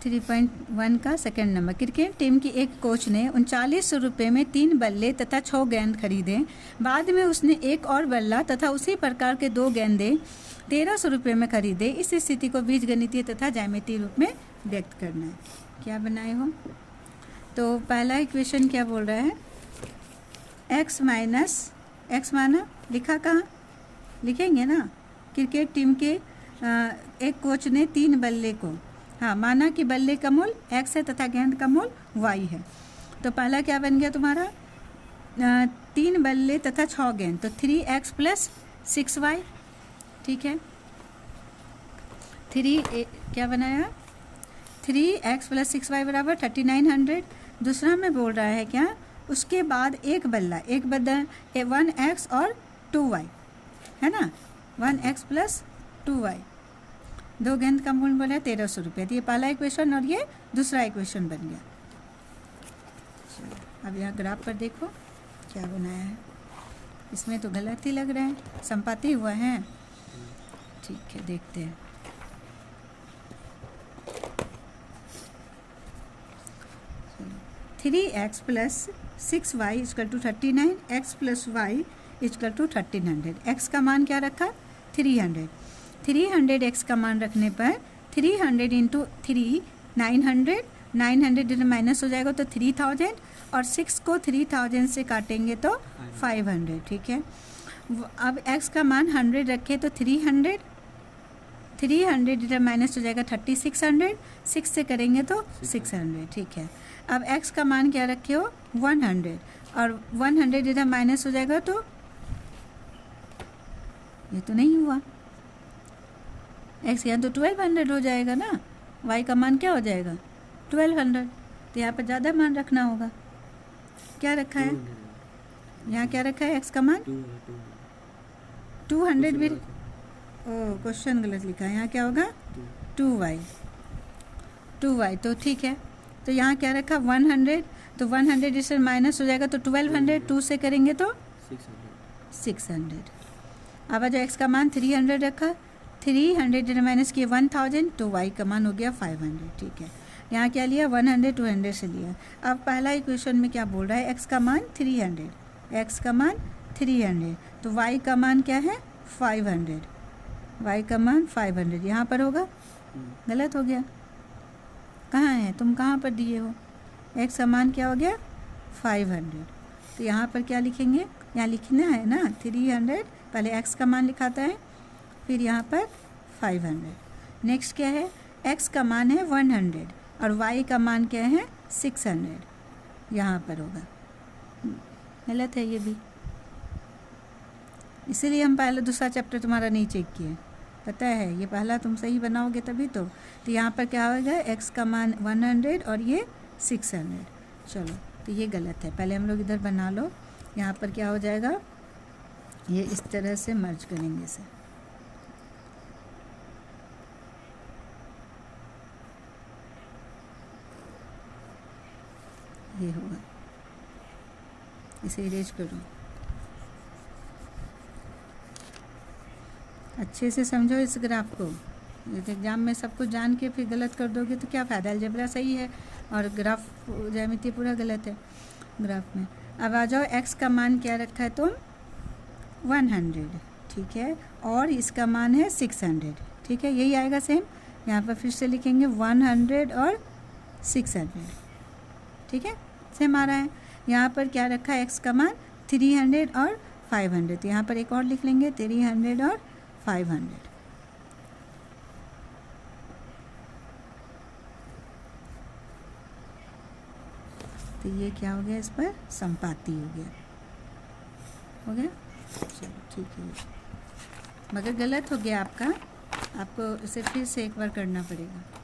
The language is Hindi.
3.1 का सेकंड नंबर। क्रिकेट टीम की एक कोच ने 39 रुपये में 3 बल्ले तथा 6 गेंद खरीदे। बाद में उसने एक और बल्ला तथा उसी प्रकार के 2 गेंदे 1300 रुपये में खरीदे। इस स्थिति को बीजगणितीय तथा ज्यामितीय रूप में व्यक्त करना है। क्या बनाए हो? तो पहला इक्वेशन क्या बोल रहा है? x माना लिखा कहाँ? लिखेंगे ना। क्रिकेट टीम के एक कोच ने 3 बल्ले को, हाँ, माना कि बल्ले का मूल x है तथा गेंद का मूल y है। तो पहला क्या बन गया तुम्हारा? 3 बल्ले तथा 6 गेंद, तो 3x प्लस 6y, ठीक है। क्या बनाया? 3x प्लस 6y बराबर 3900। दूसरा में बोल रहा है क्या? उसके बाद एक बल्ला 1x और 2y है ना, 1x प्लस 2y, 2 गेंद का मूल्य बोला 1300 रुपये। तो ये पहला इक्वेशन और ये दूसरा इक्वेशन बन गया। चलो अब यहाँ ग्राफ पर देखो क्या बनाया है। इसमें तो गलत ही लग रहा है, संपाती हुआ है। ठीक है, देखते हैं। चलो 3x plus 6y equal to 39, x plus y equal to 1300। x का मान क्या रखा? 300 x का मान रखने पर 300 इंटू 3 900, 900 माइनस हो जाएगा तो 3000, और 6 को 3000 से काटेंगे तो 500, ठीक है। अब x का मान 100 रखे तो 300 माइनस हो जाएगा 3600, 6 से करेंगे तो 600, ठीक है। अब x का मान क्या रखे हो? 100, और 100 इधर माइनस हो जाएगा तो ये तो नहीं हुआ। x यहाँ तो 1200 हो जाएगा ना, y का मान क्या हो जाएगा? 1200। तो यहाँ पर ज़्यादा मान रखना होगा। क्या रखा है यहाँ? क्या रखा है? x का मान 200 भी। ओह, क्वेश्चन गलत लिखा है। यहाँ क्या होगा? 2y, तो ठीक है। तो यहाँ क्या रखा? 100, तो 100 इससे माइनस हो जाएगा तो 1200, 2 से करेंगे तो 600। अब जो x का मान 300 रखा, 300 माइनस किए 1000, तो y का मान हो गया 500, ठीक है। यहाँ क्या लिया? 100 200 से लिया। अब पहला इक्वेशन में क्या बोल रहा है? x का मान 300, x का मान 300, तो y का मान क्या है? 500, y का मान 500 यहाँ पर होगा। गलत हो गया। कहाँ है? तुम कहाँ पर दिए हो? x का मान क्या हो गया? 500। तो यहाँ पर क्या लिखेंगे? यहाँ लिखना है ना 300, पहले x का मान लिखाता है, फिर यहाँ पर 500। नेक्स्ट क्या है? x का मान है 100 और y का मान क्या है? 600, यहाँ पर होगा। गलत है ये भी, इसीलिए हम पहले दूसरा चैप्टर तुम्हारा नहीं चेक किए, पता है। ये पहला तुम सही बनाओगे तभी तो यहाँ पर क्या होगा? x का मान 100 और ये 600। चलो, तो ये गलत है। पहले हम लोग इधर बना लो। यहाँ पर क्या हो जाएगा? ये इस तरह से मर्ज करेंगे इसे। ये होगा, इसे इरेज करो। अच्छे से समझो इस ग्राफ को। जैसे एग्जाम में सब कुछ जान के फिर गलत कर दोगे तो क्या फ़ायदा? अलजेब्रा सही है और ग्राफ ज्यामिति पूरा गलत है ग्राफ में। अब आ जाओ, x का मान क्या रखा है तुम? 100, ठीक है, और इसका मान है 600, ठीक है। यही आएगा सेम। यहाँ पर फिर से लिखेंगे 100 और 600, ठीक है, सेम आ रहा है। यहाँ पर क्या रखा है? x का मान 300 और 500, तो यहाँ पर एक और लिख लेंगे 300 और 500। तो ये क्या हो गया? इस पर संपाती हो गया। चलो ठीक है, मगर गलत हो गया आपका। आपको इसे फिर से एक बार करना पड़ेगा।